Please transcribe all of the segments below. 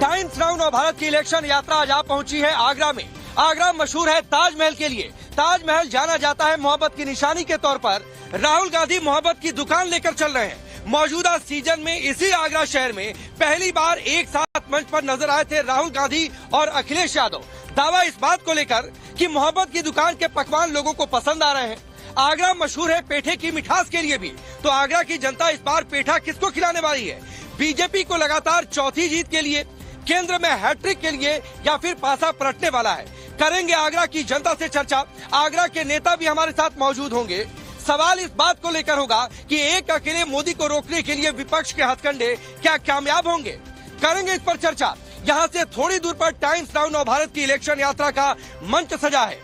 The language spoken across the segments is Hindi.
टाइम्स नाउ नवभारत की इलेक्शन यात्रा आज आप पहुंची है आगरा में। आगरा मशहूर है ताजमहल के लिए। ताजमहल जाना जाता है मोहब्बत की निशानी के तौर पर। राहुल गांधी मोहब्बत की दुकान लेकर चल रहे हैं। मौजूदा सीजन में इसी आगरा शहर में पहली बार एक साथ मंच पर नजर आए थे राहुल गांधी और अखिलेश यादव। दावा इस बात को लेकर कि मोहब्बत की दुकान के पकवान लोगों को पसंद आ रहे हैं। आगरा मशहूर है पेठे की मिठास के लिए भी, तो आगरा की जनता इस बार पेठा किसको खिलाने वाली है? बीजेपी को लगातार चौथी जीत के लिए, केंद्र में हैट्रिक के लिए, या फिर पासा पलटने वाला है? करेंगे आगरा की जनता से चर्चा। आगरा के नेता भी हमारे साथ मौजूद होंगे। सवाल इस बात को लेकर होगा कि एक अकेले मोदी को रोकने के लिए विपक्ष के हथकंडे क्या कामयाब होंगे? करेंगे इस पर चर्चा। यहाँ से थोड़ी दूर पर टाइम्स नाउ नवभारत की इलेक्शन यात्रा का मंच सजा है।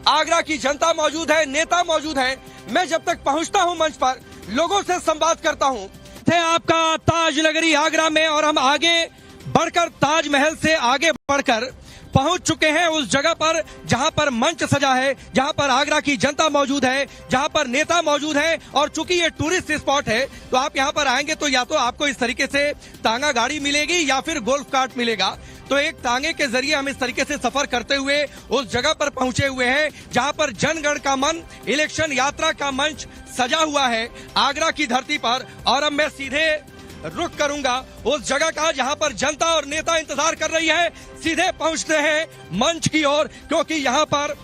आगरा की जनता मौजूद है, नेता मौजूद है। मैं जब तक पहुँचता हूँ मंच पर, लोगों से संवाद करता हूँ। थे आपका ताज नगरी आगरा में, और हम आगे बढ़कर ताजमहल से आगे बढ़कर पहुंच चुके हैं उस जगह पर जहां पर मंच सजा है, जहां पर आगरा की जनता मौजूद है, जहां पर नेता मौजूद है। और चूंकि ये टूरिस्ट स्पॉट है, तो आप यहां पर आएंगे तो या तो आपको इस तरीके से तांगा गाड़ी मिलेगी या फिर गोल्फ कार्ट मिलेगा। तो एक तांगे के जरिए हम इस तरीके से सफर करते हुए उस जगह पर पहुंचे हुए हैं जहां पर जनगण का मन, इलेक्शन यात्रा का मंच सजा हुआ है आगरा की धरती पर। और अब मैं सीधे रुक करूंगा उस जगह का जहां पर जनता और नेता इंतजार कर रही है। सीधे पहुंचते हैं मंच की ओर, क्योंकि यहां पर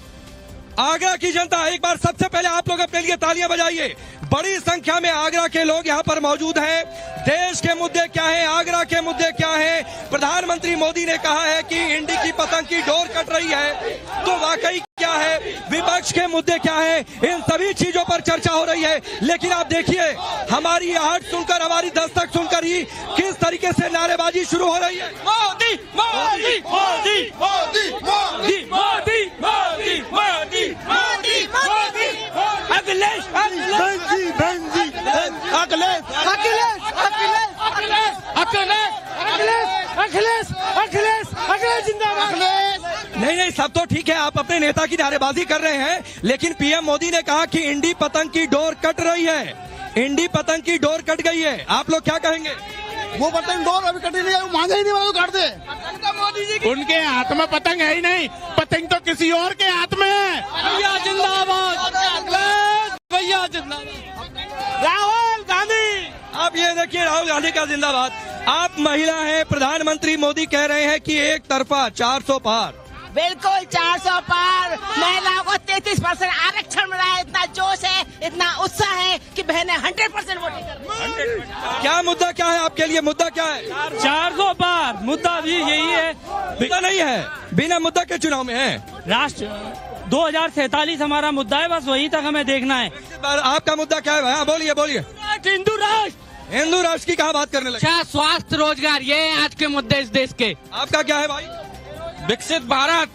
आगरा की जनता, एक बार सबसे पहले आप लोग अपने लिए तालियां बजाइए। बड़ी संख्या में आगरा के लोग यहां पर मौजूद हैं। देश के मुद्दे क्या हैं, आगरा के मुद्दे क्या हैं? प्रधानमंत्री मोदी ने कहा है कि इंडी की पतंग की डोर कट रही है, तो वाकई क्या है? विपक्ष के मुद्दे क्या है? इन सभी चीजों पर चर्चा हो रही है। लेकिन आप देखिए, हमारी आहट सुनकर, हमारी दस्तक सुनकर ही किस तरीके से नारेबाजी शुरू हो रही है। मोदी मोदी मोदी मोदी मोदी मोदी मोदी मोदी मोदी मोदी अखिलेश अखिलेश जिंदाबाद। नहीं, सब तो ठीक है, आप अपने नेता की नारेबाजी कर रहे हैं, लेकिन पीएम मोदी ने कहा कि इंडी पतंग की डोर कट रही है। इंडी पतंग की डोर कट गई है, आप लोग क्या कहेंगे? वो पतंग डोर अभी कटी नहीं है, वो मांगे ही नहीं, वो काट दे। मोदी जी उनके हाथ में पतंग है ही नहीं, पतंग तो किसी और के हाथ में है। भैया जिंदाबाद, भैया जिंदाबाद। राहुल गांधी, आप ये देखिए, राहुल गांधी का जिंदाबाद। आप महिला हैं, प्रधानमंत्री मोदी कह रहे हैं कि एक तरफा 400 पार। बिल्कुल 400 पार। महिलाओं को 33% आरक्षण मिला है। इतना जोश है, इतना उत्साह है कि बहनें 100% वोटिंग कर रही हैं। क्या मुद्दा क्या है आपके लिए? मुद्दा क्या है? 400 पार मुद्दा भी यही है। मुद्दा नहीं है, बिना मुद्दा के चुनाव में है। राष्ट्र 2047 हमारा मुद्दा है, बस वहीं तक हमें देखना है। आपका मुद्दा क्या है भाई? बोलिए बोलिए। हिंदू राष्ट्र, हिंदू राष्ट्र की कहाँ बात करने लगे? अच्छा, स्वास्थ्य, रोजगार, ये आज के मुद्दे इस देश के। आपका क्या है भाई? विकसित भारत,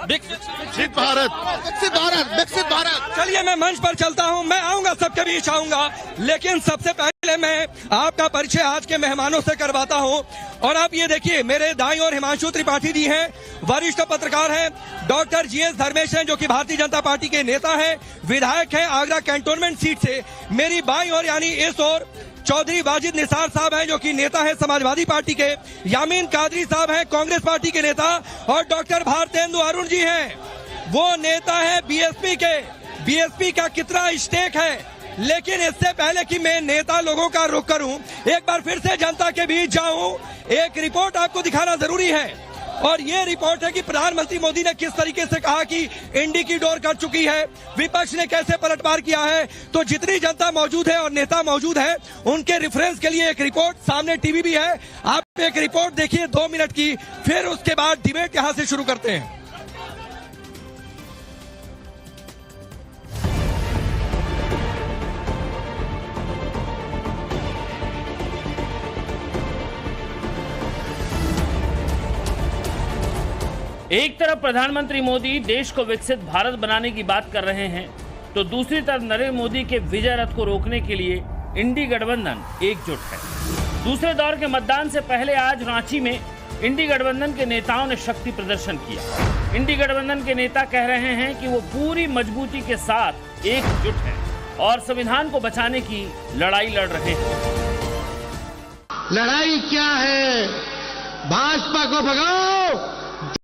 विकसित भारत, विकसित भारत, विकसित भारत। चलिए मैं मंच पर चलता हूं, मैं आऊंगा, सबके बीच आऊंगा, लेकिन सबसे पहले मैं आपका परिचय आज के मेहमानों से करवाता हूं। और आप ये देखिए, मेरे दाईं ओर हिमांशु त्रिपाठी जी हैं, वरिष्ठ पत्रकार हैं। डॉक्टर जीएस धर्मेश हैं, जो कि भारतीय जनता पार्टी के नेता हैं, विधायक हैं आगरा कैंटोनमेंट सीट से। मेरी बाईं ओर यानी इस ओर चौधरी वाजिद निसार साहब हैं, जो कि नेता है समाजवादी पार्टी के। यामीन कादरी साहब हैं, कांग्रेस पार्टी के नेता। और डॉक्टर भारतेंदु अरुण जी हैं, वो नेता है बीएसपी के। बीएसपी का कितना स्टेक है? लेकिन इससे पहले कि मैं नेता लोगों का रुख करूं, एक बार फिर से जनता के बीच जाऊं, एक रिपोर्ट आपको दिखाना जरूरी है। और ये रिपोर्ट है कि प्रधानमंत्री मोदी ने किस तरीके से कहा कि इंडी की डोर कट चुकी है, विपक्ष ने कैसे पलटवार किया है। तो जितनी जनता मौजूद है और नेता मौजूद है, उनके रेफरेंस के लिए एक रिपोर्ट, सामने टीवी भी है, आप एक रिपोर्ट देखिए 2 मिनट की, फिर उसके बाद डिबेट यहां से शुरू करते हैं। एक तरफ प्रधानमंत्री मोदी देश को विकसित भारत बनाने की बात कर रहे हैं, तो दूसरी तरफ नरेंद्र मोदी के विजय रथ को रोकने के लिए इंडी गठबंधन एकजुट है। दूसरे दौर के मतदान से पहले आज रांची में इंडी गठबंधन के नेताओं ने शक्ति प्रदर्शन किया। इंडी गठबंधन के नेता कह रहे हैं कि वो पूरी मजबूती के साथ एकजुट है और संविधान को बचाने की लड़ाई लड़ रहे हैं। लड़ाई क्या है? भाजपा को भगाओ,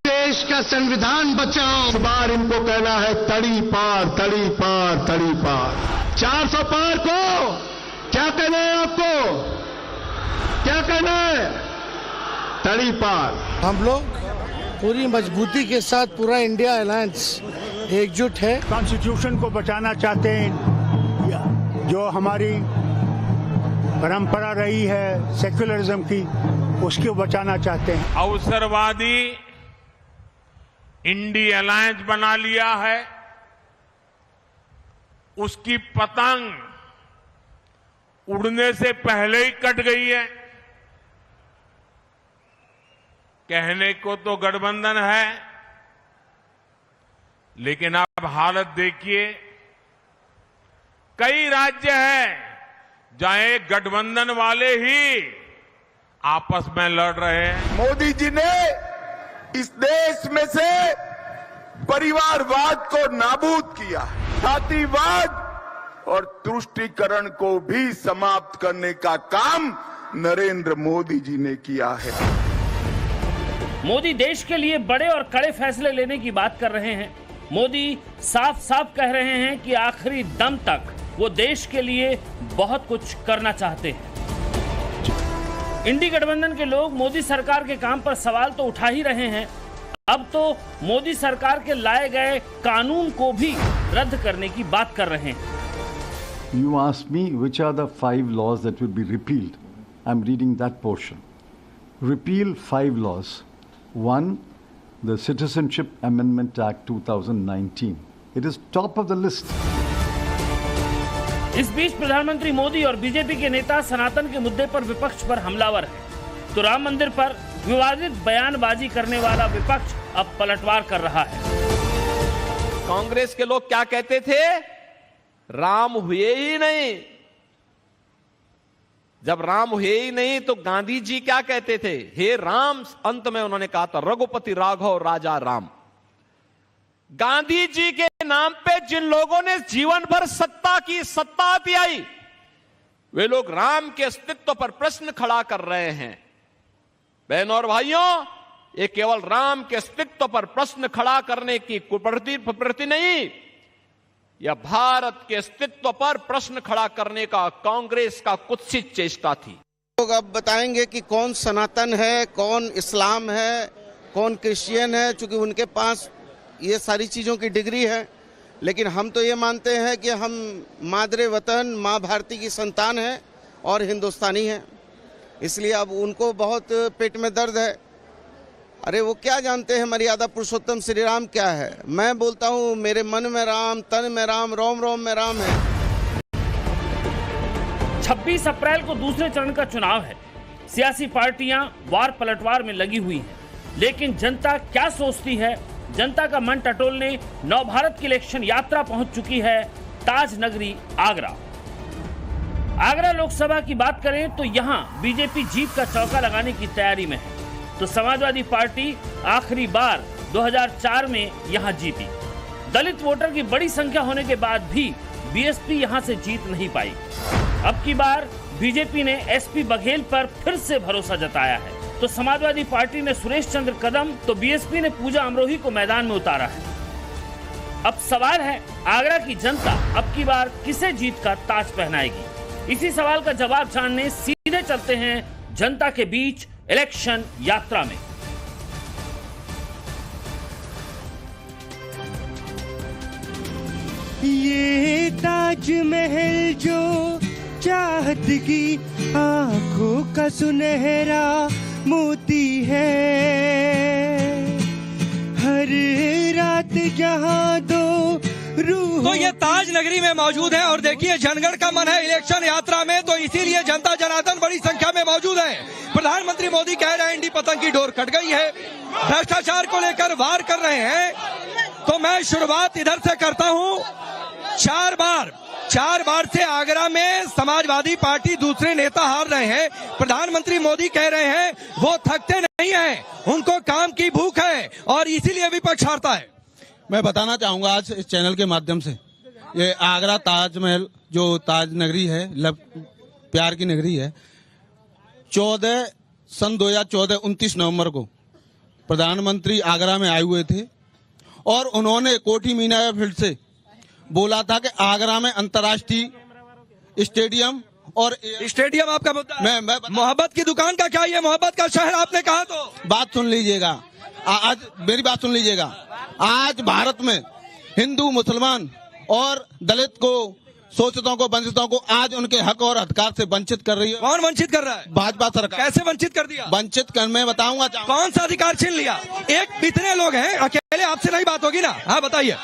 देश का संविधान बचाओ। इस बार इनको कहना है तड़ी पार, तड़ी पार, तड़ी पार। 400 पार को क्या कहना है आपको? क्या कहना है? तड़ी पार। हम लोग पूरी मजबूती के साथ पूरा इंडिया अलायंस एकजुट है। कॉन्स्टिट्यूशन को बचाना चाहते हैं, जो हमारी परंपरा रही है सेक्युलरिज्म की, उसको बचाना चाहते हैं। अवसरवादी इंडिया अलायंस बना लिया है, उसकी पतंग उड़ने से पहले ही कट गई है। कहने को तो गठबंधन है, लेकिन अब हालत देखिए, कई राज्य हैं जहां एक गठबंधन वाले ही आपस में लड़ रहे हैं। मोदी जी ने इस देश में से परिवारवाद को नाबूद किया, जातिवाद और तुष्टीकरण को भी समाप्त करने का काम नरेंद्र मोदी जी ने किया है। मोदी देश के लिए बड़े और कड़े फैसले लेने की बात कर रहे हैं। मोदी साफ साफ कह रहे हैं कि आखिरी दम तक वो देश के लिए बहुत कुछ करना चाहते हैं। इंडी गठबंधन के लोग मोदी सरकार के काम पर सवाल तो उठा ही रहे हैं, अब तो मोदी सरकार के लाए गए कानून को भी रद्द करने की बात कर रहे हैं। You asked me which are the 5 laws that will be repealed. I'm reading that portion. Repeal 5 laws. 1, the Citizenship Amendment Act 2019. It is top of the list. इस बीच प्रधानमंत्री मोदी और बीजेपी के नेता सनातन के मुद्दे पर विपक्ष पर हमलावर है, तो राम मंदिर पर विवादित बयानबाजी करने वाला विपक्ष अब पलटवार कर रहा है। कांग्रेस के लोग क्या कहते थे? राम हुए ही नहीं। जब राम हुए ही नहीं तो गांधी जी क्या कहते थे? हे राम। अंत में उन्होंने कहा था रघुपति राघव राजा राम। गांधी जी के नाम पे जिन लोगों ने जीवन भर सत्ता की, सत्ता आती आई, वे लोग राम के अस्तित्व पर प्रश्न खड़ा कर रहे हैं। बहनों और भाइयों, ये केवल राम के अस्तित्व पर प्रश्न खड़ा करने की कुप्रवृत्ति नहीं, यह भारत के अस्तित्व पर प्रश्न खड़ा करने का कांग्रेस का कुत्सित चेष्टा थी। लोग अब बताएंगे कि कौन सनातन है, कौन इस्लाम है, कौन क्रिश्चियन है, चूंकि उनके पास ये सारी चीज़ों की डिग्री है। लेकिन हम तो ये मानते हैं कि हम मादरे वतन माँ भारती की संतान हैं और हिंदुस्तानी हैं, इसलिए अब उनको बहुत पेट में दर्द है। अरे वो क्या जानते हैं मर्यादा पुरुषोत्तम श्री राम क्या है? मैं बोलता हूँ मेरे मन में राम, तन में राम, रोम रोम में राम है। 26 अप्रैल को दूसरे चरण का चुनाव है। सियासी पार्टियां वार पलटवार में लगी हुई हैं, लेकिन जनता क्या सोचती है? जनता का मन टटोलने नवभारत की इलेक्शन यात्रा पहुंच चुकी है ताज नगरी आगरा। आगरा लोकसभा की बात करें तो यहां बीजेपी जीत का चौका लगाने की तैयारी में है, तो समाजवादी पार्टी आखिरी बार 2004 में यहां जीती। दलित वोटर की बड़ी संख्या होने के बाद भी बीएसपी यहां से जीत नहीं पाई। अब की बार बीजेपी ने एसपी बघेल पर फिर से भरोसा जताया है, तो समाजवादी पार्टी ने सुरेश चंद्र कदम, तो बीएसपी ने पूजा अमरोही को मैदान में उतारा है। अब सवाल है आगरा की जनता अब की बार किसे जीत का ताज पहनाएगी? इसी सवाल का जवाब जानने सीधे चलते हैं जनता के बीच इलेक्शन यात्रा में। ये ताजमहल जो चाहत की आंखों का सुनहरा मोती है, हर रात जहां दो रूह। तो ये ताज नगरी में मौजूद है और देखिए जनगण का मन है इलेक्शन यात्रा में, तो इसीलिए जनता जनार्दन बड़ी संख्या में मौजूद है। प्रधानमंत्री मोदी कह रहे हैं इंडी पतंग की डोर कट गई है, भ्रष्टाचार को लेकर वार कर रहे हैं। तो मैं शुरुआत इधर से करता हूं। 4 बार से आगरा में समाजवादी पार्टी दूसरे नेता हार रहे हैं। प्रधानमंत्री मोदी कह रहे हैं वो थकते नहीं हैं, उनको काम की भूख है और इसीलिए विपक्ष हारता है। मैं बताना चाहूंगा आज इस चैनल के माध्यम से, ये आगरा ताजमहल जो ताज नगरी है, प्यार की नगरी है, 14 सन 2014 29 नवंबर को प्रधानमंत्री आगरा में आए हुए थे और उन्होंने कोठी मीनार फील्ड से बोला था कि आगरा में अंतर्राष्ट्रीय स्टेडियम और स्टेडियम आपका मुद्दा है। मैं मोहब्बत की दुकान का क्या, ये मोहब्बत का शहर आपने कहा, तो बात सुन लीजिएगा। आज मेरी बात सुन लीजिएगा। आज भारत में हिंदू, मुसलमान और दलित को, शोषितों को, वंचितों को आज उनके हक और अधिकार से वंचित कर रही है। कौन वंचित कर रहा है? भाजपा सरकार। कैसे वंचित कर दिया? वंचित कर, मैं बताऊंगा। कौन सा अधिकार छीन लिया? एक इतने लोग हैं, अकेले आपसे नहीं बात होगी ना। हाँ बताइए।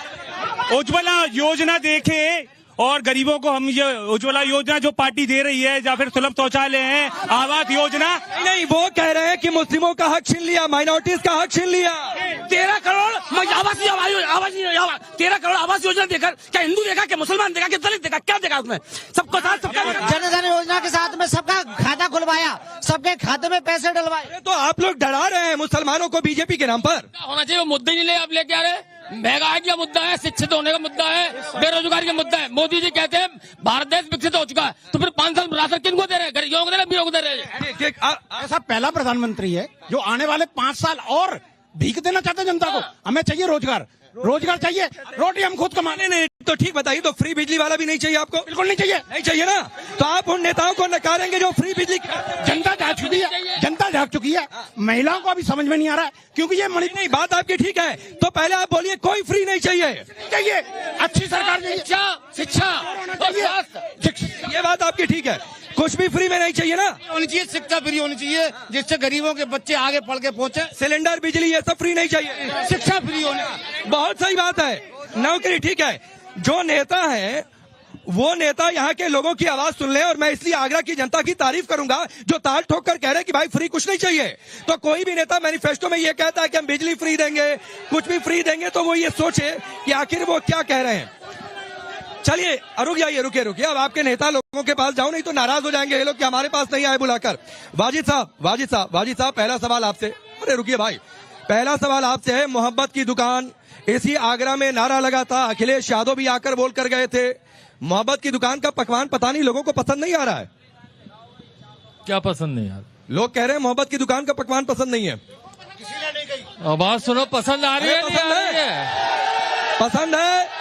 उज्ज्वला योजना देखे और गरीबों को हम ये उज्ज्वला योजना जो पार्टी दे रही है, या फिर सुलभ शौचालय है, आवास योजना, नहीं वो कह रहे हैं कि मुस्लिमों का हक छीन लिया, माइनॉरिटीज का हक छीन लिया। 13 करोड़ आवास 13 करोड़ आवास योजना देकर क्या हिंदू देखा, क्या मुसलमान देखा, क्या दलित देखा, क्या देखा उसमें? सबको साथ, सबका जनधन योजना के साथ में सबका खाता खुलवाया, सबके खाते में पैसे डलवाए। तो आप लोग डरा रहे हैं मुसलमानों को बीजेपी के नाम पर। होना चाहिए वो मुद्दे नहीं ले, आप लेके आ रहे। महंगाई का मुद्दा है, शिक्षित होने का मुद्दा है, बेरोजगारी का मुद्दा है। मोदी जी कहते हैं भारत देश विकसित हो चुका है, तो फिर 5 साल राशन किनको दे रहे हैं? गरीबों को दे रहे, अमीरों को दे रहे हैं। ऐसा पहला प्रधानमंत्री है जो आने वाले 5 साल और भीख देना चाहते हैं जनता को। हमें चाहिए रोजगार, रोजगार चाहिए, रोटी हम खुद कमाने। नहीं तो ठीक बताइए, तो फ्री बिजली वाला भी नहीं चाहिए आपको? बिल्कुल नहीं चाहिए। नहीं चाहिए ना, तो आप उन नेताओं को नकारेंगे जो फ्री बिजली। जनता जाग चुकी है, जनता जाग चुकी है। महिलाओं को अभी समझ में नहीं आ रहा है, क्योंकि ये नहीं, बात आपकी ठीक है। तो पहले आप बोलिए कोई फ्री नहीं चाहिए। चाहिए अच्छी सरकार चाहिए, शिक्षा, ये बात आपकी ठीक है। कुछ भी फ्री में नहीं चाहिए ना। होनी चाहिए शिक्षा फ्री होनी चाहिए, जिससे गरीबों के बच्चे आगे पढ़ के पहुंचे। सिलेंडर, बिजली, ये सब फ्री नहीं चाहिए। शिक्षा फ्री होनी। बहुत सही बात है। नौकरी ठीक है। जो नेता है वो नेता यहाँ के लोगों की आवाज सुन ले, और मैं इसलिए आगरा की जनता की तारीफ करूंगा जो ताल ठोक कर कह रहे हैं कि भाई फ्री कुछ नहीं चाहिए। तो कोई भी नेता मैनिफेस्टो में ये कहता है कि हम बिजली फ्री देंगे, कुछ भी फ्री देंगे, तो वो ये सोचे कि आखिर वो क्या कह रहे हैं। चलिए रुक जाइए, रुकिए। अब आपके नेता लोगों के पास जाओ, नहीं तो नाराज हो जाएंगे ये लोग कि हमारे पास नहीं आए बुलाकर। वाजिद साहब, पहला सवाल आपसे। अरे रुकिए भाई, पहला सवाल आपसे है। मोहब्बत की दुकान इसी आगरा में नारा लगा था, अखिलेश यादव भी आकर बोल कर गए थे। मोहब्बत की दुकान का पकवान पता नहीं लोगों को पसंद नहीं आ रहा है। क्या पसंद नहीं यार? लोग कह रहे हैं मोहब्बत की दुकान का पकवान पसंद नहीं है। आवाज सुनो, पसंद आ रही है? पसंद है।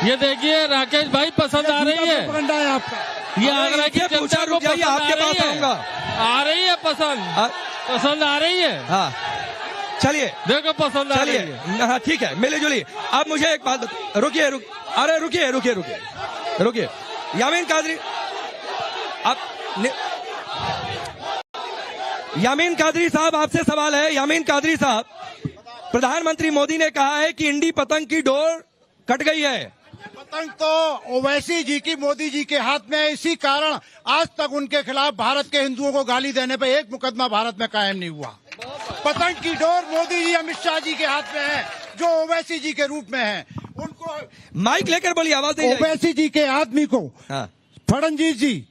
ये देखिए राकेश भाई, पसंद आ रही है आपका। ये आगरा की जनता को पसंद आपके पास आऊंगा। आ रही है पसंद आ रही है। हाँ चलिए, देखो पसंद आ रही है। हाँ ठीक है, मिली जुली। अब मुझे एक बात, रुकिए। यामीन कादरी, अब यामीन कादरी साहब, आपसे सवाल है। यामीन कादरी साहब, प्रधानमंत्री मोदी ने कहा है कि इंडी पतंग की डोर कट गई है। पतंग तो ओवैसी जी की, मोदी जी के हाथ में है। इसी कारण आज तक उनके खिलाफ भारत के हिंदुओं को गाली देने पे एक मुकदमा भारत में कायम नहीं हुआ। पतंग की डोर मोदी जी, अमित शाह जी के हाथ में है, जो ओवैसी जी के रूप में है। उनको माइक लेकर बोलिए, आवाज नहीं। ओवैसी जी के आदमी को फडणवीस जी,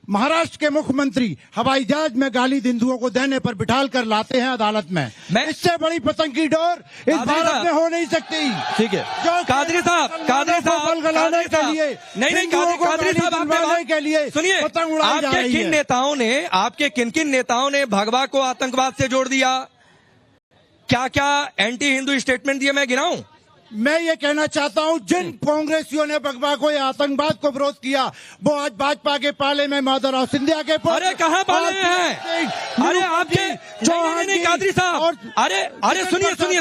महाराष्ट्र के मुख्यमंत्री, हवाई जहाज में गाली हिंदुओं को देने पर बिठाल कर लाते हैं अदालत में। इससे बड़ी पतंग की डोर इस भारत में हो नहीं सकती। ठीक है कादरी साहब, गलाने के लिए, नहीं कादरी साहब, आपने के लिए सुनिए, आपके किन किन नेताओं ने भगवा को आतंकवाद से जोड़ दिया? क्या क्या एंटी हिंदू स्टेटमेंट दिए, मैं गिनाऊं? मैं ये कहना चाहता हूँ, जिन कांग्रेसियों ने भगवा को या आतंकवाद को विरोध किया, वो आज भाजपा के पाले में माधवराव सिंधिया के अरे कहाँ पाले हैं? अरे आपके नहीं कादरी साहब, अरे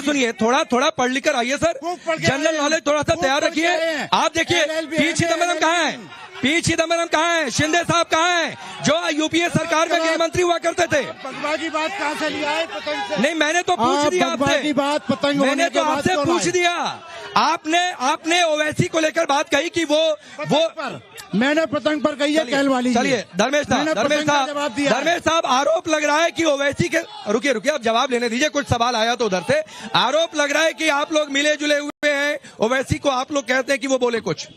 सुनिए, थोड़ा पढ़ लिख कर आइए सर। जनरल नॉलेज थोड़ा सा तैयार रखिए। आप देखिए पी चिदम्बरम कहाँ है? पी चिदम्बरम कहाँ है? शिंदे साहब कहाँ है, जो यूपीए सरकार में गृह मंत्री हुआ करते थे? भगवा की बात कहाँ से लिया है? पतंग से नहीं, मैंने तो पूछ दिया आपसे। बात पतंग, मैंने तो आपसे पूछ दिया। आपने ओवैसी को लेकर बात कही कि वो मैंने पतंग पर कही है कैल वाली। चलिए धर्मेश साहब, आरोप लग रहा है कि ओवैसी के, रुकिए आप जवाब लेने दीजिए। कुछ सवाल आया तो उधर से। आरोप लग रहा है कि आप लोग मिले जुले हुए हैं, ओवैसी को आप लोग कहते हैं कि वो बोले कुछ।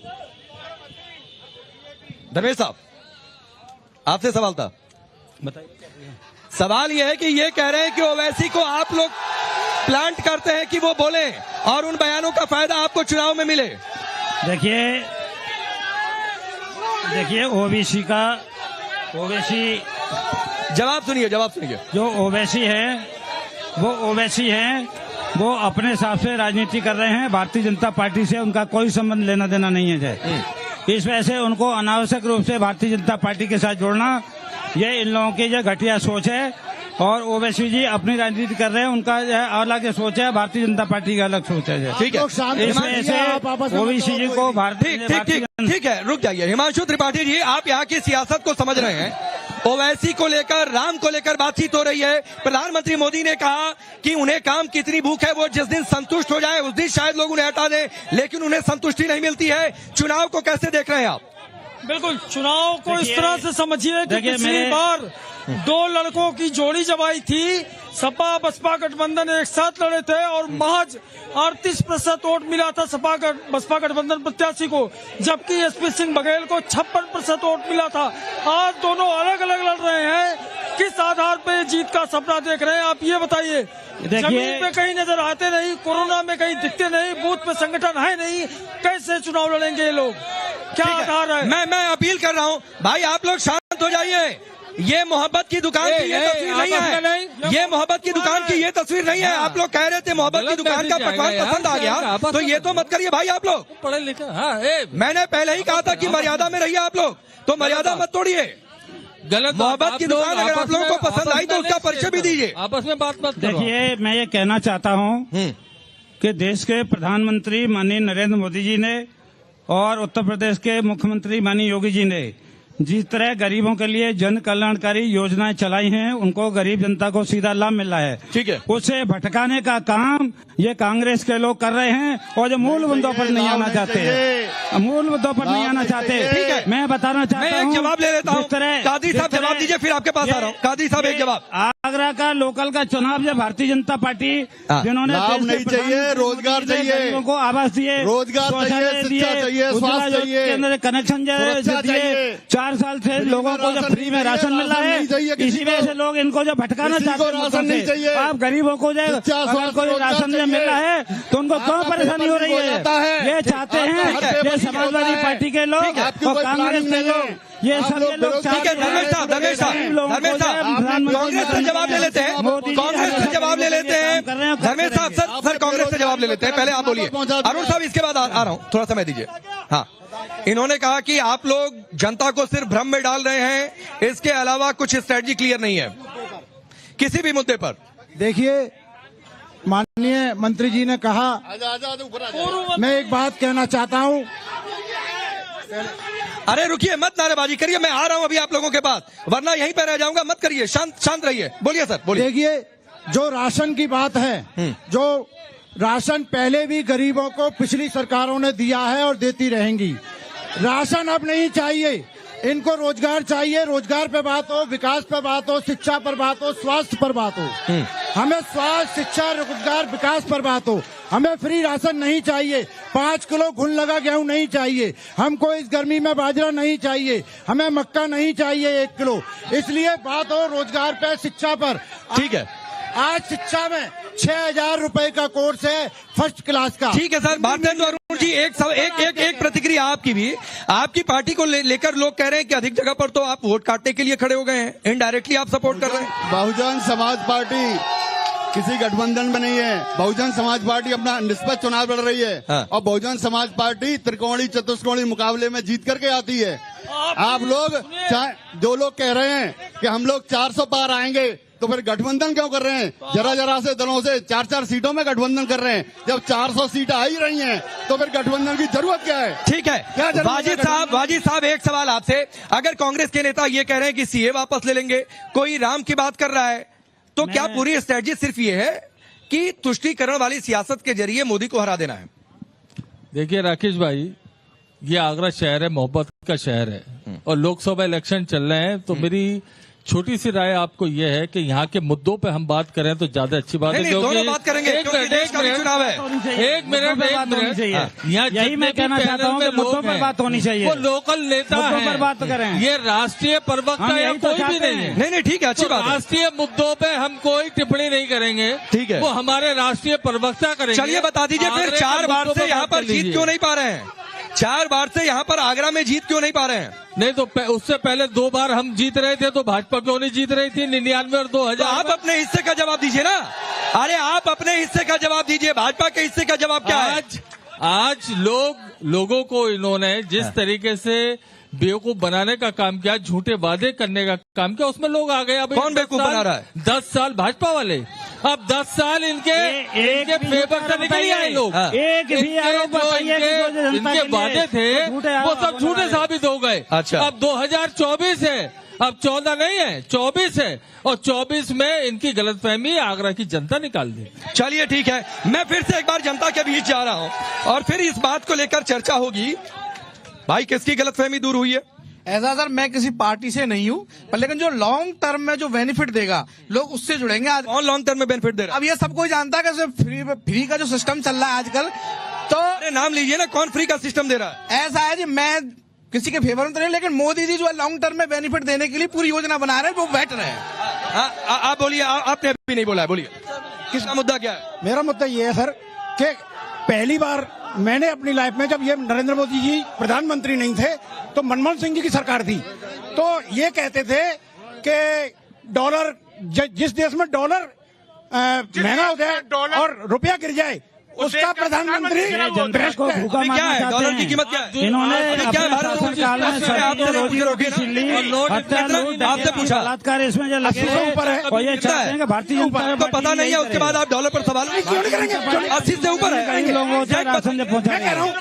धर्मेश साहब, आपसे सवाल था, बताइए। सवाल यह है कि ये कह रहे हैं कि ओवैसी को आप लोग प्लांट करते हैं कि वो बोले, और उन बयानों का फायदा आपको चुनाव में मिले। देखिए ओवैसी जवाब सुनिए, जवाब सुनिए। जो ओवैसी है वो अपने हिसाब से राजनीति कर रहे हैं। भारतीय जनता पार्टी से उनका कोई संबंध लेना देना नहीं है। इस वजह से उनको अनावश्यक रूप से भारतीय जनता पार्टी के साथ जोड़ना, ये इन लोगों की जो घटिया सोच है। और ओवैसी जी अपनी राजनीति कर रहे हैं, उनका अलग सोच है, भारतीय जनता पार्टी का अलग सोच है। ठीक है, इस वजह से ओवैसी जी को ठीक है, रुक जाइए। हिमांशु त्रिपाठी जी, आप यहाँ की सियासत को समझ रहे हैं। ओवैसी को लेकर, राम को लेकर बातचीत हो रही है। प्रधानमंत्री मोदी ने कहा कि उन्हें काम की इतनी भूख है, वो जिस दिन संतुष्ट हो जाए उस दिन शायद लोग उन्हें हटा दें, लेकिन उन्हें संतुष्टि नहीं मिलती है। चुनाव को कैसे देख रहे हैं आप? बिल्कुल, चुनाव को इस तरह से समझिए कि पिछली बार 2 लड़कों की जोड़ी जब आई थी, सपा बसपा गठबंधन एक साथ लड़े थे और महज 38% वोट मिला था सपा बसपा गठबंधन प्रत्याशी को, जबकि एसपी सिंह बघेल को 56% वोट मिला था। आज दोनों अलग अलग लड़ रहे हैं। किस आधार पे जीत का सपना देख रहे हैं आप ये बताइए? जमीन पे कहीं नजर आते नहीं, कोरोना में कहीं दिखते नहीं, बूथ पे संगठन है नहीं, कैसे चुनाव लड़ेंगे ये लोग? क्या आधार है? मैं अपील कर रहा हूँ भाई, आप लोग शांत हो जाइए। ये मोहब्बत की दुकान की ये तस्वीर नहीं है। ये मोहब्बत की दुकान की ये तस्वीर नहीं है। आप लोग कह रहे थे मोहब्बत की दुकान का पकवान पसंद आ गया, तो ये तो मत करिए भाई आप लोग। पढ़े लिखे, मैंने पहले ही कहा था कि मर्यादा में रहिए आप लोग, तो मर्यादा मत तोड़िए। गलत मोहब्बत की दुकान अगर आप लोगों को पसंद आई तो उसका परिचय भी दीजिए। आपस में बात मत करो। देखिए, मैं ये कहना चाहता हूँ कि देश के प्रधानमंत्री माननीय नरेंद्र मोदी जी ने और उत्तर प्रदेश के मुख्यमंत्री माननीय योगी जी ने जिस तरह गरीबों के लिए जन कल्याणकारी योजनाएं चलाई हैं, उनको गरीब जनता को सीधा लाभ मिल रहा है। ठीक है, उसे भटकाने का काम ये कांग्रेस के लोग कर रहे हैं और जो मूल मुद्दों पर नहीं आना चाहते हैं, मूल मुद्दों पर नहीं आना चाहते। ठीक है, मैं बताना चाहता हूँ, जवाब ले लेता हूँ। कादरी साहब जवाब दीजिए, फिर आपके पास आ रहा हूँ। कादरी साहब एक जवाब। आगरा का लोकल का चुनाव जब भारतीय जनता पार्टी जिन्होंने लाभ नहीं चाहिए, रोजगार चाहिए, को आवास दिए, रोजगार चाहिए, शिक्षा चाहिए, स्वास्थ्य चाहिए, कनेक्शन दिए, 4 साल से लोगों को जब फ्री में राशन मिल रहा है, इसी वजह से लोग इनको जो भटकाना चाहते हैं। आप गरीबों को जो राशन जब मिल रहा है तो उनको क्यों परेशानी हो रही है? ये चाहते हैं, ये समाजवादी पार्टी के लोग और कांग्रेस के लोग, ये सब लोग ठीक है। धर्मेश साहब कांग्रेस से जवाब ले लेते हैं, कांग्रेस से जवाब ले लेते हैं। धर्मेश साहब सर कांग्रेस से जवाब ले लेते हैं, पहले आप बोलिए। अरुण साहब इसके बाद आ रहा हूँ, थोड़ा समय दीजिए। हाँ, इन्होंने कहा कि आप लोग जनता को सिर्फ भ्रम में डाल रहे हैं, इसके अलावा कुछ स्ट्रेटजी क्लियर नहीं है किसी भी मुद्दे पर। देखिए, माननीय मंत्री जी ने कहा, मैं एक बात कहना चाहता हूं। अरे रुकिए, मत नारेबाजी करिए, मैं आ रहा हूं अभी आप लोगों के पास, वरना यहीं पर रह जाऊंगा। मत करिए, शांत रहिए। बोलिए सर, बोलिए। देखिए, जो राशन की बात है, जो राशन पहले भी गरीबों को पिछली सरकारों ने दिया है और देती रहेंगी। राशन अब नहीं चाहिए, इनको रोजगार चाहिए। रोजगार पे बात हो, विकास पे बात हो, शिक्षा पर बात हो, स्वास्थ्य पर बात हो। हमें स्वास्थ्य, शिक्षा, रोजगार, विकास पर बात हो। हमें फ्री राशन नहीं चाहिए, 5 किलो घुन लगा गेहूं नहीं चाहिए, हमको इस गर्मी में बाजरा नहीं चाहिए, हमें मक्का नहीं चाहिए 1 किलो। इसलिए बात हो रोजगार पे, शिक्षा पर। ठीक है, आज शिक्षा में 6,000 रुपए का कोर्स है, फर्स्ट क्लास का। ठीक है सर। भारतेंदु अरुण जी, एक प्रतिक्रिया आपकी भी। आपकी पार्टी को लेकर लोग कह रहे हैं कि अधिक जगह पर तो आप वोट काटने के लिए खड़े हो गए हैं, इनडायरेक्टली आप सपोर्ट कर रहे हैं। बहुजन समाज पार्टी किसी गठबंधन में नहीं है। बहुजन समाज पार्टी अपना निष्पक्ष चुनाव लड़ रही है। हाँ। और बहुजन समाज पार्टी त्रिकोणीय चतुष्कोणीय मुकाबले में जीत करके आती है। आप लोग, जो लोग कह रहे हैं कि हम लोग 400 पार आएंगे, तो फिर गठबंधन क्यों कर रहे हैं? जरा से दलों से 4-4 सीटों में गठबंधन कर रहे हैं। जब 400 सीटें आ ही रही हैं, तो फिर गठबंधन की जरूरत क्या है? ठीक है, वाजिद साहब एक सवाल आपसे। अगर कांग्रेस के नेता ये कह रहे हैं कि सीए वापस ले लेंगे, कोई राम की बात कर रहा है, तो क्या पूरी स्ट्रेटजी सिर्फ ये है कि तुष्टीकरण वाली सियासत के जरिए मोदी को हरा देना है? देखिए राकेश भाई, ये आगरा शहर है, मोहब्बत का शहर है, और लोकसभा इलेक्शन चल रहे हैं। तो मेरी छोटी सी राय आपको यह है कि यहाँ के मुद्दों पे हम बात करें तो ज्यादा अच्छी बात है। दोनों बात करेंगे, क्योंकि देश का भी चुनाव है। एक मिनट यहाँ यही मैं कहना चाहता हूँ कि मुद्दों पर बात होनी चाहिए। वो लोकल नेता पर बात करें, ये राष्ट्रीय प्रवक्ता या कोई भी नहीं है। नहीं, ठीक है, अच्छी बात है। राष्ट्रीय मुद्दों पे हम कोई टिप्पणी नहीं करेंगे, ठीक है, वो हमारे राष्ट्रीय प्रवक्ता करेंगे। चलिए बता दीजिए फिर, 4 बार से यहाँ पर जीत क्यों नहीं पा रहे हैं? 4 बार से यहाँ पर आगरा में जीत क्यों नहीं पा रहे हैं? नहीं तो उससे पहले 2 बार हम जीत रहे थे, तो भाजपा क्यों नहीं जीत रही थी 99 और 2000? तो आप अपने हिस्से का जवाब दीजिए ना। अरे आप अपने हिस्से का जवाब दीजिए, भाजपा के हिस्से का जवाब क्या है? आज लोगों को इन्होंने जिस तरीके से बेवकूफ बनाने का काम किया, झूठे वादे करने का काम किया, उसमें लोग आ गए। अब कौन बेवकूफ बना रहा है? 10 साल भाजपा वाले, अब 10 साल इनके फेवर से निकल आए लोग। एक भी आरोप बताइए कि जो जनता इनके के लिए वादे थे वो सब झूठे साबित हो गए। अच्छा। अब 2024 है, अब 14 नहीं है, 24 है, और 24 में इनकी गलतफहमी आगरा की जनता निकाल दी। चलिए ठीक है, मैं फिर से एक बार जनता के बीच जा रहा हूँ और फिर इस बात को लेकर चर्चा होगी। भाई किसकी गलतफहमी दूर हुई है? ऐसा सर, मैं किसी पार्टी से नहीं हूँ, पर लेकिन जो लॉन्ग टर्म में जो बेनिफिट देगा लोग उससे जुड़ेंगे। आज कौन लॉन्ग टर्म में बेनिफिट दे रहा है? अब ये सबको जानता है कि फ्री का जो सिस्टम चल रहा है आजकल, तो अरे नाम लीजिए ना, कौन फ्री का सिस्टम दे रहा है? ऐसा है जी, मैं किसी के फेवर में तो नहीं, लेकिन मोदी जी जो है लॉन्ग टर्म में बेनिफिट देने के लिए पूरी योजना बना रहे हैं, वो बेटर है। आप बोलिए, आपने अभी नहीं बोला है, बोलिए किसका मुद्दा क्या है? मेरा मुद्दा ये है सर कि पहली बार मैंने अपनी लाइफ में, जब ये नरेंद्र मोदी जी प्रधानमंत्री नहीं थे तो मनमोहन सिंह जी की सरकार थी, तो ये कहते थे कि डॉलर, जिस देश में डॉलर महंगा हो जाए और रुपया गिर जाए, उसका प्रधानमंत्री को भूखा क्या है? डॉलर की कीमत क्या है? इन्होंने क्या है? आपसे पूछा, बलात्कार इसमें जो लगे ऊपर है, और ये चाहते हैं कि भारतीय जनता आपको पता नहीं है, उसके बाद आप डॉलर पर सवाल क्यों नहीं करेंगे? 80 से ऊपर है। कई लोगों से राशन जब पहुंचा मैं कह रहा हूँ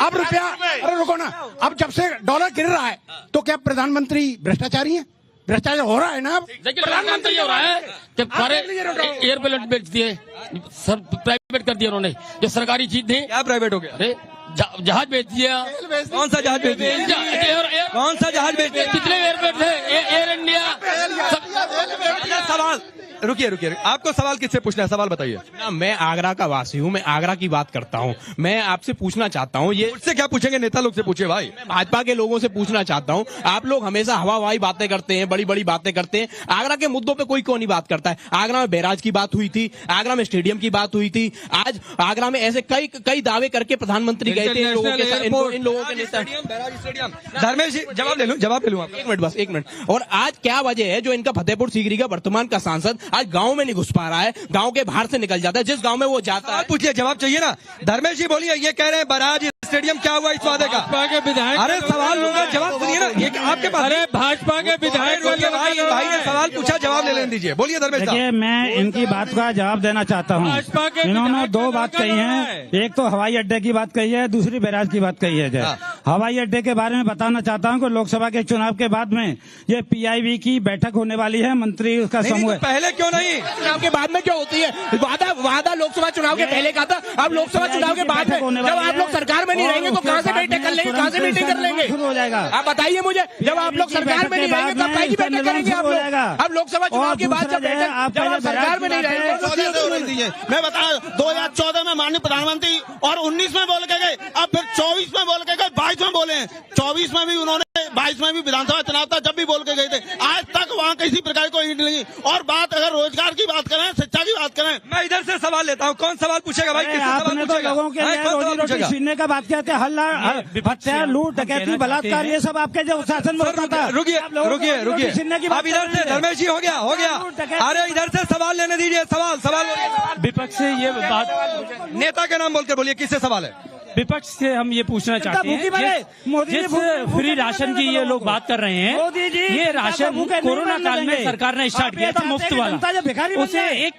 अब रुपया, अरे रुको ना, अब जब से डॉलर गिर रहा है तो क्या प्रधानमंत्री भ्रष्टाचारी है? भ्रष्टाचार हो रहा है ना? अब प्रधानमंत्री हो रहा है कि सारे एयरप्लेन बेच दिए, सब प्राइवेट कर दिया उन्होंने, जो सरकारी चीज थी। क्या प्राइवेट हो गया? अरे जहाज बेच दिया। कौन सा जहाज बेच दिया? कौन सा जहाज बेच दिया? कितने एयरपोर्ट थे? Air India. सवाल, रुकिए, आपको सवाल किससे पूछना है? सवाल बताइए। मैं आगरा का वासी हूँ, मैं आगरा की बात करता हूँ। मैं आपसे पूछना चाहता हूँ, ये मुझसे क्या पूछेंगे? नेता लोग से पूछे भाई। मैं भाजपा के लोगों से पूछना चाहता हूँ, आप लोग हमेशा हवाई बातें करते हैं, बड़ी बड़ी बातें करते हैं, आगरा के मुद्दों पे कोई क्यों नहीं बात करता है? आगरा में बैराज की बात हुई थी, आगरा में स्टेडियम की बात हुई थी, आज आगरा में ऐसे कई दावे करके प्रधानमंत्री गए थे इन लोगों के नेता। धर्मेश जी जवाब ले लूं आप। एक मिनट। और आज क्या वजह है जो इनका फतेहपुर सीकरी का वर्तमान का सांसद आज गांव में नहीं घुस पा रहा है, गांव के बाहर से निकल जाता है, जिस गांव में वो जाता है? पूछिए, जवाब चाहिए ना। धर्मेश जी बोलिए, ये कह रहे हैं बराज स्टेडियम क्या हुआ इस वादे का? भाजपा के विधायक, अरे सवाल लूंगा, जवाब सुनिए ना, ये आपके पास। अरे भाजपा के विधायक भाई ने सवाल पूछा, जवाब ले लेने दीजिए। बोलिए धर्मेश साहब। देखिए, मैं इनकी बात का जवाब देना चाहता हूँ। इन्होंने 2 बात कही है, एक तो हवाई अड्डे की बात कही है, दूसरी बैराज की बात कही है। हवाई अड्डे के बारे में बताना चाहता हूँ कि लोकसभा के चुनाव के बाद में ये PIB की बैठक होने वाली है, मंत्री उसका समूह। पहले क्यों नहीं? चुनाव के बाद में क्यों होती है? वादा लोकसभा चुनाव के पहले का था, अब लोकसभा चुनाव के बाद में। जब आप लोग सरकार में नहीं रहेंगे तो कहाँ से बैठक कर लेंगे, कहाँ से मीटिंग कर लेंगे? शुरू हो जाएगा। आप बताइए मुझे, जब आप लोग सरकार में नहीं रहेंगे तो बैठक करेंगे आप लोग? अब लोकसभा चुनाव के बाद जब आप सरकार में नहीं रहेंगे तो मैं बता 2014 में माननीय प्रधानमंत्री और 19 में बोल के गए, अब फिर 24 में बोल के गए, 22 में बोले हैं, 24 में भी उन्होंने, 22 में भी विधानसभा चुनाव था जब भी बोल के गए थे। आज तक वहाँ किसी प्रकार को ईंट नहीं। और बात अगर रोजगार की बात करें, शिक्षा की बात करें, मैं इधर से सवाल लेता हूँ। कौन सवाल पूछेगा भाई? आपने तो लोगों के लिए रोजी रोटी छीनने का बात किया था, हल्ला, हत्या, लूट, डकैती, बलात्कार, ये सब आपके जो शासन में होता था। रुकिए, अब इधर से धर्मेश जी हो गया। अरे इधर से सवाल लेने दीजिए। सवाल विपक्ष से ये बात, नेता के नाम बोलकर बोलिए, किससे सवाल है? विपक्ष से हम ये पूछना चाहते हैं, जिस फ्री राशन की ये लोग बात कर रहे हैं, ये राशन कोरोना काल में सरकार ने स्टार्ट किया था मुफ्त वाला, उसे एक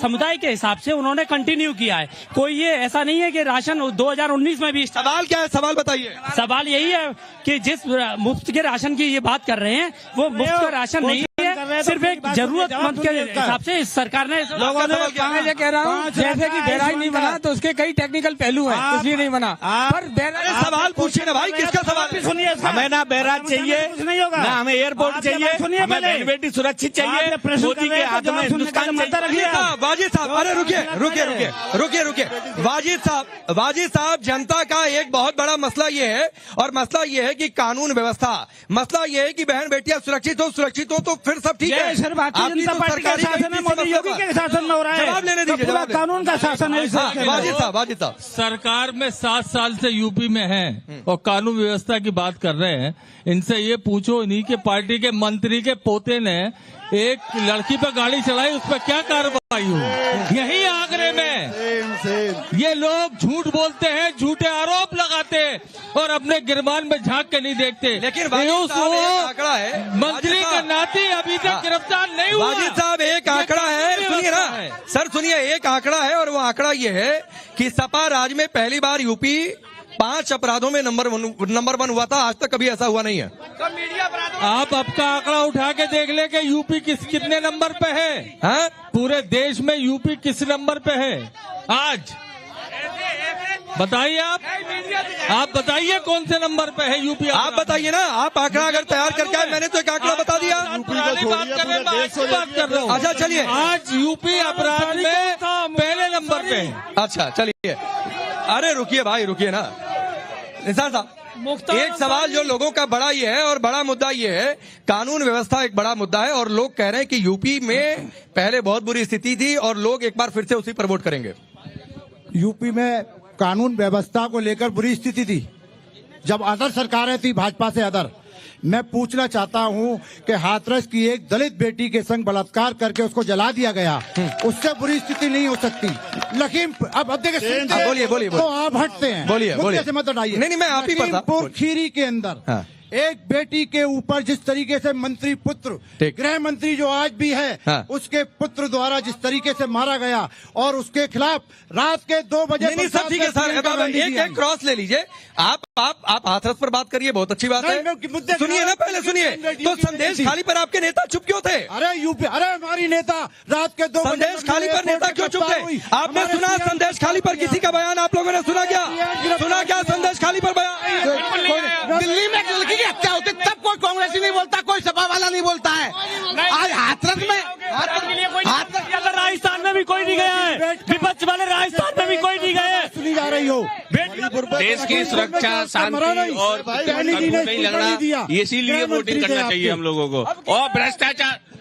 समुदाय के हिसाब से उन्होंने कंटिन्यू किया है। कोई ये ऐसा नहीं है कि राशन 2019 में भी। सवाल क्या है? सवाल बताइए। सवाल यही है कि जिस मुफ्त के राशन की ये बात कर रहे हैं, वो मुफ्त का राशन नहीं है, सिर्फ एक जरूरतमंद के हिसाब से इस सरकार ने लोगों ने कह रहा हूँ, जैसे कि बैराज नहीं बना तो उसके कई टेक्निकल पहलू है, इसलिए नहीं बना। पर सवाल पूछिए ना भाई, किसका सवाल? सुनिए, हमें ना बैराज चाहिए, ना हमें एयरपोर्ट चाहिए, हमें वैलिडिटी सुरक्षित चाहिए, मोदी के हाथ में हिंदुस्तान चाहिए। वाजिद साहब, अरे रुकिए। वाजिद साहब, जनता का एक बहुत बड़ा मसला ये है, और मसला ये है कि कानून व्यवस्था, मसला ये है कि बहन बेटियां सुरक्षित हो तो फिर सब सब ठीक है, सिर्फ भारतीय जनता पार्टी का शासन है, मोदी योगी के शासन में हो रहा है। जवाब लेने दीजिए, पूरा कानून का शासन है। वाजिद साहब सरकार में 7 साल से यूपी में हैं और कानून व्यवस्था की बात कर रहे हैं। इनसे ये पूछो, इन्हीं के पार्टी के मंत्री के पोते ने एक लड़की पर गाड़ी चलाई, उस पर क्या कार्रवाई हुई? यही आगरे में ये लोग झूठ बोलते हैं, झूठे आरोप लगाते और अपने गिरबान में झांक के नहीं देखते। लेकिन आंकड़ा है, मंत्री का नाती अभी तक गिरफ्तार नहीं हुआ। वाजिद साहब एक आंकड़ा है, सुनिए ना सर, सुनिए, एक आंकड़ा है और वो आंकड़ा ये है कि सपा राज में पहली बार यूपी 5 अपराधों में नंबर 1 हुआ था। आज तक कभी ऐसा हुआ नहीं है। आप आपका आंकड़ा उठा के देख ले कि यूपी कितने नंबर पे है? हाँ? पूरे देश में यूपी किस नंबर पे है आज? बताइए आप बताइए कौन से नंबर पे है यूपी? आप बताइए ना, आप आंकड़ा अगर तैयार करके आए, मैंने तो एक आंकड़ा बता दिया। बात कर रहा हूँ। अच्छा चलिए, आज यूपी अपराध में पहले नंबर पे है। अच्छा चलिए, अरे रुकिए भाई, रुकिए ना निसार साहब, एक सवाल जो लोगों का बड़ा ये है और बड़ा मुद्दा ये है, कानून व्यवस्था एक बड़ा मुद्दा है और लोग कह रहे हैं कि यूपी में पहले बहुत बुरी स्थिति थी और लोग एक बार फिर से उसी पर वोट करेंगे। यूपी में कानून व्यवस्था को लेकर बुरी स्थिति थी जब अदर सरकारें थी, भाजपा से अदर। मैं पूछना चाहता हूं कि हाथरस की एक दलित बेटी के संग बलात्कार करके उसको जला दिया गया, उससे बुरी स्थिति नहीं हो सकती। लखीमपुर अब देखिए, बोलिए तो आप हटते हैं, बोलिए से मत हटाइए। नहीं, मैं आप ही लखीमपुर खीरी के अंदर एक बेटी के ऊपर जिस तरीके से मंत्री पुत्र, गृह मंत्री जो आज भी है, उसके पुत्र द्वारा जिस तरीके से मारा गया और उसके खिलाफ रात के 2 बजे नहीं सब ठीक है सर, एक क्रॉस ले लीजिए। आप हाथरस पर बात करिए, बहुत अच्छी बात है। सुनिए ना, पहले सुनिए, तो संदेश खाली पर आपके नेता चुप क्यों थे? अरे यूपी, अरे हमारी नेता रात के 2 बजे संदेश खाली पर नेता क्यों चुप थे? आपने सुना संदेश खाली पर किसी का बयान? आप लोगों ने सुना क्या संदेश खाली पर बयान? दिल्ली में हत्या होती तब कोई कांग्रेसी नहीं बोलता, कोई सपा वाला नहीं बोलता है। आज हाथरस में राजस्थान में भी कोई नहीं गया है, विपक्ष वाले राजस्थान में भी कोई नहीं गए। सुनी जा रही हो, देश की सुरक्षा, शांति और नहीं लगना, इसीलिए वोटिंग करना चाहिए हम लोगों को।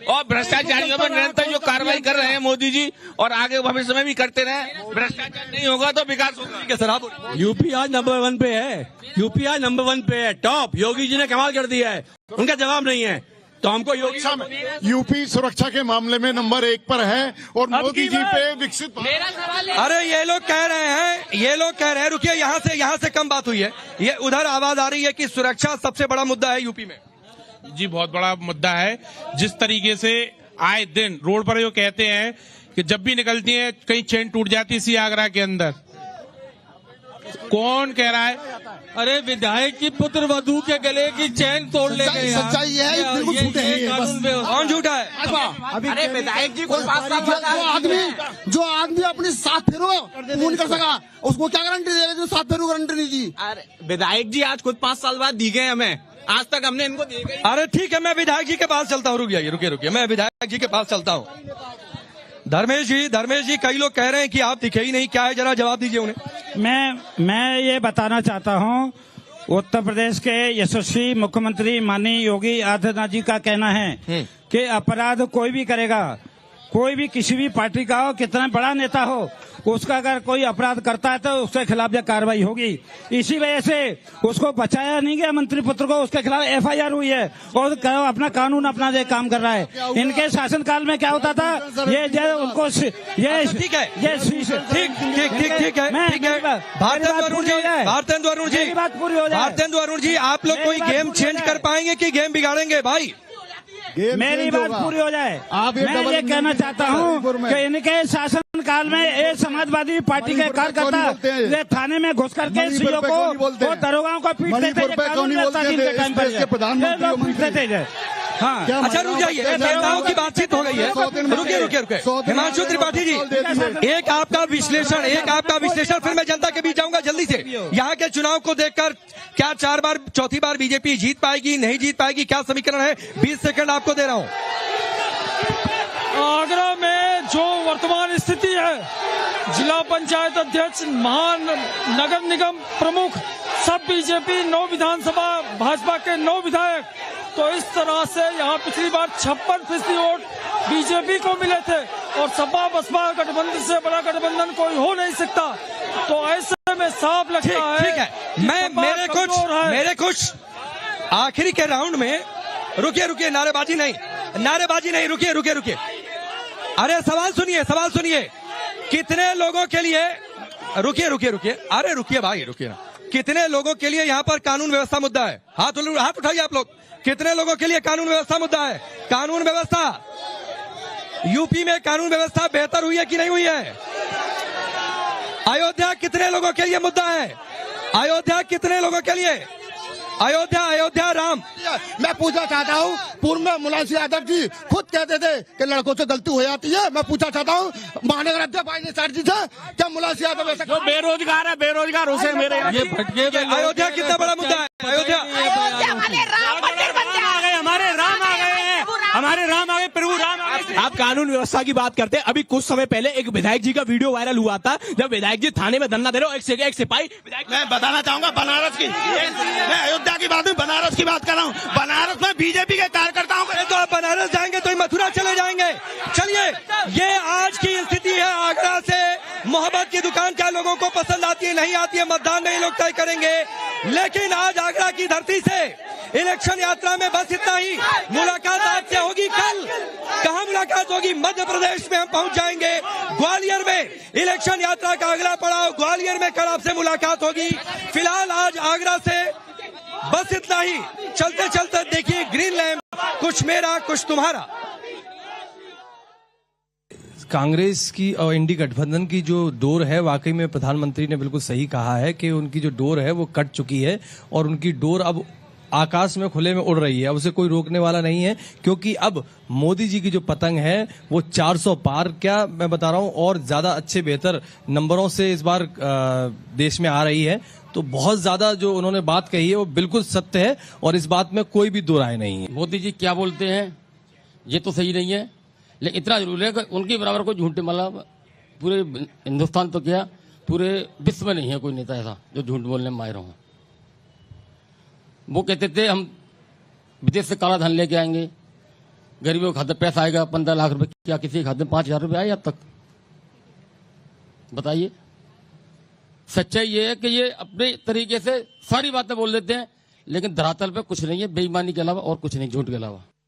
और भ्रष्टाचारियों पर निरंतर जो कार्रवाई कर रहे हैं मोदी जी, और आगे भविष्य में भी करते रहे। भ्रष्टाचार नहीं होगा तो विकास होगा। यूपी आज नंबर 1 पे है, यूपी आज नंबर 1 पे है, टॉप। योगी जी ने कमाल कर दिया है, उनका जवाब नहीं है, तो हमको यूपी सुरक्षा के मामले में नंबर 1 पर है और मोदी जी पे विकसित। अरे ये लोग कह रहे हैं, रुकिए, यहाँ से कम बात हुई है। ये उधर आवाज आ रही है कि सुरक्षा सबसे बड़ा मुद्दा है यूपी में। जी बहुत बड़ा मुद्दा है। जिस तरीके से आए दिन रोड पर जो कहते हैं कि जब भी निकलती है कहीं चेन टूट जाती है, इसी आगरा के अंदर कौन कह रहा है? अरे विधायक की पुत्र वधू के गले की चैन तोड़ ले गए। सच्चाई है, बिल्कुल झूठ है। कौन झूठा है? अरे विधायक जी को जो आदमी अपने 7 फेरों नहीं कर सका, उसको क्या गारंटी दे रहे जो 7 फेरों गारंटी नहीं दी? अरे विधायक जी आज खुद 5 साल बाद दी गए हमें, आज तक हमने इनको दी गई। अरे ठीक है, मैं विधायक जी के पास चलता हूँ। रुकिए, मैं विधायक जी के पास चलता हूँ। धर्मेश जी, कई लोग कह रहे हैं कि आप दिखे ही नहीं, क्या है, जरा जवाब दीजिए उन्हें। मैं ये बताना चाहता हूँ, उत्तर प्रदेश के यशस्वी मुख्यमंत्री माननीय योगी आदित्यनाथ जी का कहना है कि अपराध कोई भी करेगा, कोई भी किसी भी पार्टी का हो, कितना बड़ा नेता हो, उसका अगर कोई अपराध करता है तो उसके खिलाफ यह कार्रवाई होगी। इसी वजह से उसको बचाया नहीं गया मंत्री पुत्र को, उसके खिलाफ FIR हुई है और अपना कानून अपना जो काम कर रहा है। इनके शासनकाल में क्या होता था, ये जो उनको ये ठीक है, ये ठीक है। भारतेंदु अरुण जी, आप लोग कोई गेम चेंज कर पाएंगे कि गेम बिगाड़ेंगे? भाई मेरी बात पूरी हो जाए। मैं ये कहना चाहता हूँ कि इनके शासन काल में एक समाजवादी पार्टी के कार्यकर्ता थाने में घुस करके सीओ को, दरोगाओं को पीटते थे। हाँ, अच्छा रुक जाइए, नेताओं की बातचीत हो गई है, रुकिए। हिमांशु त्रिपाठी जी, एक आपका विश्लेषण, फिर मैं जनता के बीच जाऊंगा जल्दी से। यहाँ के चुनाव को देखकर क्या चौथी बार बीजेपी जीत पाएगी, नहीं जीत पाएगी, क्या समीकरण है? 20 सेकंड आपको दे रहा हूँ। आगरा में जो वर्तमान स्थिति है, जिला पंचायत अध्यक्ष, नगर निगम प्रमुख सब बीजेपी, 9 विधानसभा भाजपा के 9 विधायक तो इस तरह से यहाँ पिछली बार 56% वोट बीजेपी को मिले थे और सपा बसपा गठबंधन से बड़ा गठबंधन कोई हो नहीं सकता। तो ऐसे में साफ लगता है। ठीक है, मैं मेरे कुछ आखिरी के राउंड में रुकिए, नारेबाजी नहीं, रुकिए। अरे सवाल सुनिए, कितने लोगों के लिए, रुकिए, अरे रुकिए भाई, रुकिए ना। कितने लोगों के लिए यहाँ पर कानून व्यवस्था मुद्दा है? हाथ उठाइए आप लोग। कितने लोगों के लिए कानून व्यवस्था मुद्दा है? कानून व्यवस्था यूपी में कानून व्यवस्था बेहतर हुई है कि नहीं हुई है? अयोध्या कितने लोगों के लिए मुद्दा है? अयोध्या कितने लोगों के लिए? अयोध्या राम। मैं पूछना चाहता हूँ, पूर्व में मुलायम सिंह यादव जी खुद कहते थे कि लड़कों से गलती हो जाती है। मैं पूछना चाहता हूँ महानगर अध्यक्ष भाई ने जी से, क्या मुलायम सिंह यादव ऐसा? जो बेरोजगार उसे मेरे ये भटके हुए लोग- अयोध्या कितना बड़ा मुद्दा है? अयोध्या हमारे राम आ गए, प्रभु राम आ गए। आप कानून व्यवस्था की बात करते हैं। अभी कुछ समय पहले एक विधायक जी का वीडियो वायरल हुआ था, जब विधायक जी थाने में धरना दे रहे हो, एक सिपाही। मैं बताना चाहूंगा बनारस की, मैं अयोध्या की बात नहीं, बनारस की बात कर रहा हूँ। बनारस में बीजेपी के कार्यकर्ताओं को, तो आप बनारस जाएंगे तो मथुरा चले जाएंगे। चलिए, ये आज की स्थिति है आगरा से। मोहब्बत की दुकान क्या लोगों को पसंद आती है, नहीं आती है, मतदान में ही लोग तय करेंगे। लेकिन आज आगरा की धरती से इलेक्शन यात्रा में बस इतना ही। मुलाकात आपसे होगी कल। कहाँ मुलाकात होगी? मध्य प्रदेश में हम पहुंच जाएंगे। ग्वालियर में इलेक्शन यात्रा का अगला पड़ाव ग्वालियर में कल आपसे मुलाकात होगी। फिलहाल आज आगरा से बस इतना ही। चलते चलते देखिए ग्रीन लैंप, कुछ मेरा कुछ तुम्हारा। कांग्रेस की और इंडी गठबंधन की जो डोर है, वाकई में प्रधानमंत्री ने बिल्कुल सही कहा है कि उनकी जो डोर है वो कट चुकी है और उनकी डोर अब आकाश में खुले में उड़ रही है। अब उसे कोई रोकने वाला नहीं है, क्योंकि अब मोदी जी की जो पतंग है वो 400 पार, क्या मैं बता रहा हूं, और ज्यादा अच्छे बेहतर नंबरों से इस बार देश में आ रही है। तो बहुत ज्यादा जो उन्होंने बात कही है वो बिल्कुल सत्य है और इस बात में कोई भी दो राय नहीं है। मोदी जी क्या बोलते हैं ये तो सही नहीं है, लेकिन इतना जरूर है कि उनके बराबर कोई झूठे मतलब पूरे हिंदुस्तान तो क्या पूरे विश्व में नहीं है कोई नेता ऐसा जो झूठ बोलने में माहिर हो। वो कहते थे हम विदेश से काला धन लेके आएंगे, गरीबों के खाते पैसा आएगा 15 लाख रुपए। क्या किसी के खाते में 5,000 रुपए आए अब तक? बताइए। सच्चाई ये है कि ये अपने तरीके से सारी बातें बोल देते हैं, लेकिन धरातल पे कुछ नहीं है, बेईमानी के अलावा और कुछ नहीं, झूठ के अलावा।